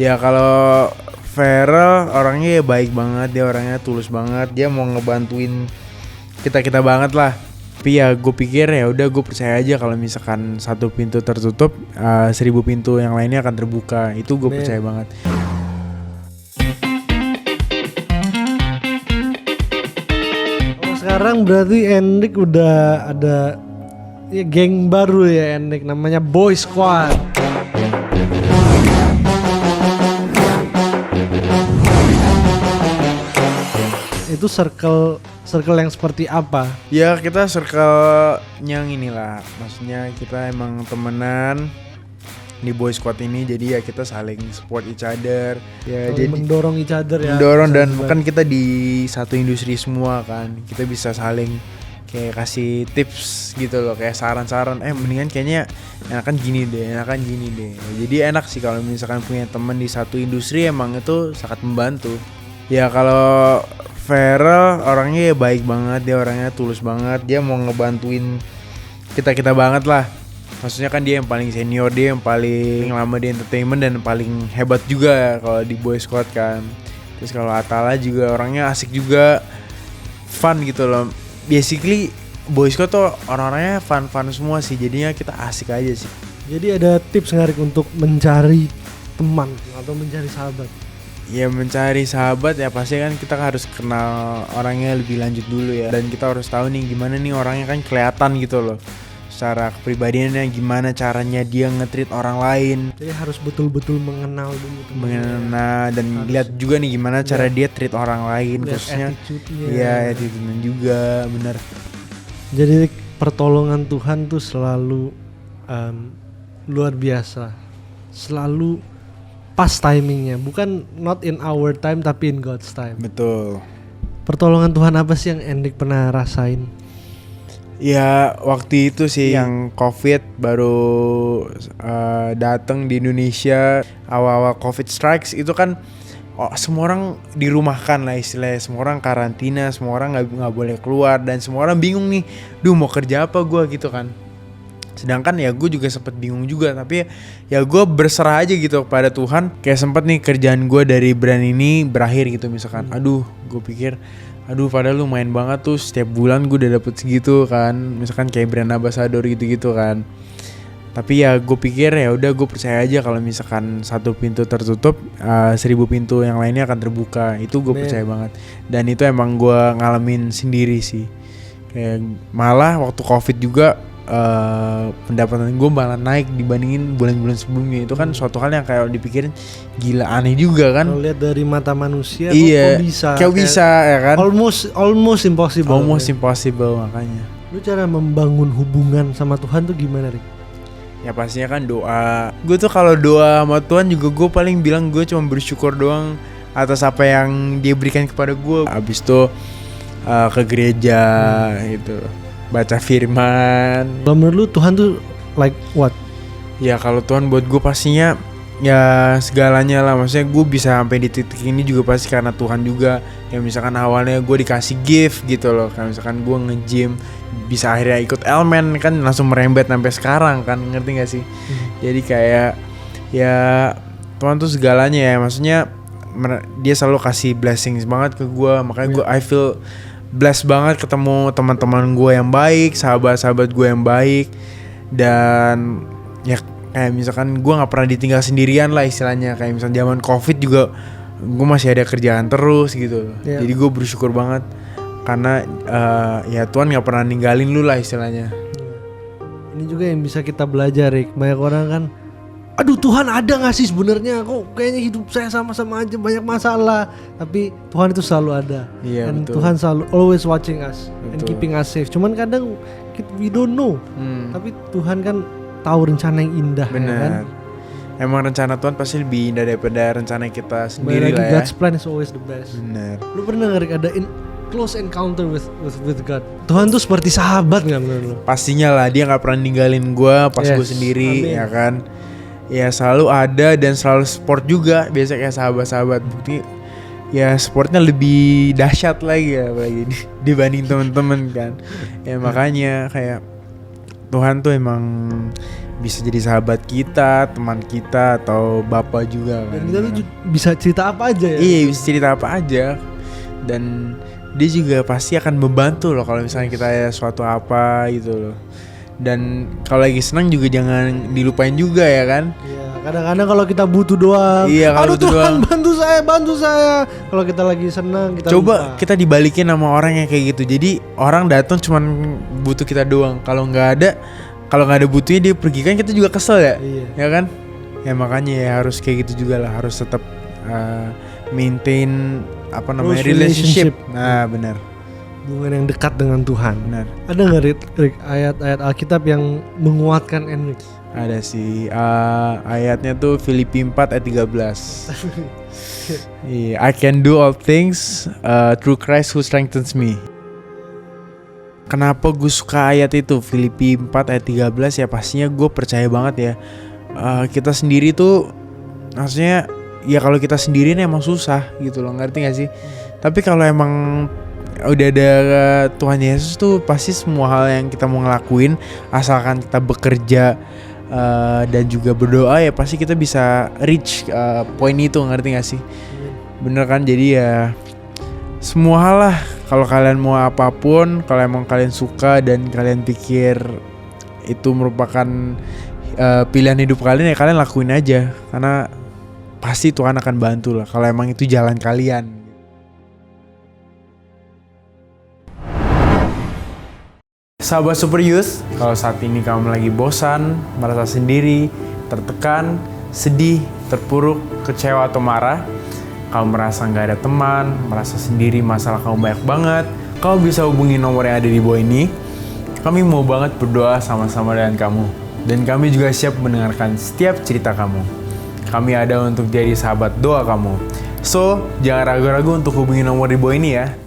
Ya kalau Farel orangnya ya baik banget, dia orangnya tulus banget, dia mau ngebantuin kita banget lah. Tapi ya gue pikir ya udah, gue percaya aja kalau misalkan satu pintu tertutup, 1000 pintu yang lainnya akan terbuka. Itu gue percaya banget. Sekarang berarti Endrik udah ada ya, geng baru ya Endrik, namanya Boy Squad. Itu circle yang seperti apa? Ya kita circle yang inilah, maksudnya kita emang temenan di Boy Squad ini, jadi ya kita saling support each other. Ya jadi mendorong each other ya. Mendorong, dan kan kita di satu industri semua kan, kita bisa saling kayak kasih tips gitu loh, kayak saran-saran, mendingan kayaknya enakan gini deh. Jadi enak sih kalau misalkan punya teman di satu industri, emang itu sangat membantu. Ya kalau Farel orangnya ya baik banget, dia orangnya tulus banget, dia mau ngebantuin kita banget lah. Maksudnya kan dia yang paling senior, dia yang paling lama di entertainment dan paling hebat juga kalau di Boy Squad kan. Terus kalau Atala juga orangnya asik juga, fun gitu loh. Basically Boy Squad tuh orang-orangnya fun semua sih, jadinya kita asik aja sih. Jadi ada tips ngarik untuk mencari teman atau mencari sahabat? Ya mencari sahabat ya pasti kan kita harus kenal orangnya lebih lanjut dulu ya. Dan kita harus tahu nih gimana nih orangnya, kan kelihatan gitu loh secara kepribadiannya, gimana caranya dia nge-treat orang lain. Jadi harus betul-betul mengenal dulu temennya. Dan lihat juga nih gimana cara dia treat orang lain, khususnya ya attitude-nya juga, benar. Jadi pertolongan Tuhan tuh selalu luar biasa, selalu pas timingnya, bukan not in our time tapi in God's time. Betul. Pertolongan Tuhan apa sih yang Endrik pernah rasain? Ya waktu itu sih yang COVID baru datang di Indonesia, awal-awal COVID strikes itu kan semua orang dirumahkan lah istilahnya, semua orang karantina, semua orang nggak boleh keluar, dan semua orang bingung nih, mau kerja apa gue gitu kan. Sedangkan ya gue juga sempet bingung juga, tapi ya gue berserah aja gitu kepada Tuhan. Kayak sempet nih kerjaan gue dari brand ini berakhir gitu misalkan. Gue pikir padahal lumayan banget tuh, setiap bulan gue udah dapet segitu kan, misalkan kayak brand ambassador gitu kan. Tapi ya gue pikir ya udah, gue percaya aja kalau misalkan satu pintu tertutup, 1000 pintu yang lainnya akan terbuka. Itu gue percaya banget, dan itu emang gue ngalamin sendiri sih. Kayak malah waktu COVID juga pendapatan gue malah naik dibandingin bulan-bulan sebelumnya. Itu kan suatu hal yang kayak dipikirin gila, aneh juga kan. Kalau lihat dari mata manusia, iya, kok bisa ya kan. Almost impossible. Almost impossible, makanya. Lu cara membangun hubungan sama Tuhan tuh gimana, Rik? Ya pastinya kan doa. Gue tuh kalau doa sama Tuhan juga gue paling bilang gue cuma bersyukur doang atas apa yang Dia berikan kepada gue. Abis itu ke gereja gitu, baca firman. Kalau menurut lu Tuhan tuh like what? Ya kalau Tuhan buat gue pastinya ya segalanya lah. Maksudnya gue bisa sampai di titik ini juga pasti karena Tuhan juga. Ya misalkan awalnya gue dikasih gift gitu loh, kayak misalkan gue nge-gym bisa akhirnya ikut elemen kan, langsung merembet sampai sekarang kan, ngerti gak sih? Jadi kayak ya Tuhan tuh segalanya ya. Maksudnya Dia selalu kasih blessings banget ke gue. Makanya gue I feel blessed banget ketemu teman-teman gue yang baik, sahabat-sahabat gue yang baik. Dan ya kayak misalkan gue gak pernah ditinggal sendirian lah istilahnya. Kayak misalnya zaman COVID juga gue masih ada kerjaan terus gitu. Jadi gue bersyukur banget karena ya Tuhan gak pernah ninggalin lu lah istilahnya. Ini juga yang bisa kita belajar, Rik. Banyak orang kan, aduh Tuhan ada gak sih sebenarnya? Kok kayaknya hidup saya sama-sama aja banyak masalah. Tapi Tuhan itu selalu ada. Dan betul. Tuhan selalu always watching us and keeping us safe. Cuman kadang we don't know. Tapi Tuhan kan tahu rencana yang indah. Benar. Ya kan? Emang rencana Tuhan pasti lebih indah daripada rencana kita sendiri lah ya. God's plan is always the best. Benar. Lu pernah nggak ada close encounter with God? Tuhan tuh seperti sahabat nggak menurut lu? Pastinya lah, Dia nggak pernah ninggalin gue pas gue sendiri. Amin. Ya kan. Ya selalu ada dan selalu support juga. Biasa kayak sahabat-sahabat. Bukti ya supportnya lebih dahsyat lagi ya, apalagi dibanding teman-teman kan. Ya makanya kayak Tuhan tuh emang bisa jadi sahabat kita, teman kita, atau bapak juga kan. Dan kita tuh bisa cerita apa aja ya. Iya, bisa cerita apa aja. Dan dia juga pasti akan membantu loh kalau misalnya kita ya suatu apa gitu loh. Dan kalau lagi senang juga jangan dilupain juga ya kan. Iya, kadang-kadang kalau kita butuh doang, iya, kalau aduh butuh Tuhan doang, bantu saya. Kalau kita lagi senang kita coba lupa. kita dibalikin sama orang yang kayak gitu. Jadi orang datang cuman butuh kita doang. Kalau nggak ada butuhnya dia pergi, kan kita juga kesel ya. Iya. Ya kan? Ya makanya ya harus kayak gitu juga lah, harus tetap maintain apa namanya, relationship. Nah, benar. Hubungan yang dekat dengan Tuhan. Benar. Ada nggak Rick, ayat-ayat Alkitab yang menguatkan Enric? Ada sih, ayatnya tuh Filipi 4 ayat 13. Iya, I can do all things through Christ who strengthens me. Kenapa gue suka ayat itu Filipi 4 ayat 13? Ya pastinya gue percaya banget ya, kita sendiri tuh maksudnya ya kalau kita sendiri nih emang susah gitu loh, ngerti gak sih? Tapi kalau emang udah ada Tuhan Yesus tuh pasti semua hal yang kita mau ngelakuin, asalkan kita bekerja dan juga berdoa, ya pasti kita bisa reach poin itu, ngerti gak sih? Bener kan? Jadi ya semua hal lah, kalau kalian mau apapun, kalau emang kalian suka dan kalian pikir itu merupakan pilihan hidup kalian, ya kalian lakuin aja, karena pasti Tuhan akan bantu lah kalau emang itu jalan kalian. Sahabat Super Youth, kalau saat ini kamu lagi bosan, merasa sendiri, tertekan, sedih, terpuruk, kecewa atau marah, kamu merasa nggak ada teman, merasa sendiri, masalah kamu banyak banget, kamu bisa hubungi nomor yang ada di bawah ini. Kami mau banget berdoa sama-sama dengan kamu, dan kami juga siap mendengarkan setiap cerita kamu. Kami ada untuk jadi sahabat doa kamu. So, jangan ragu-ragu untuk hubungi nomor di bawah ini ya.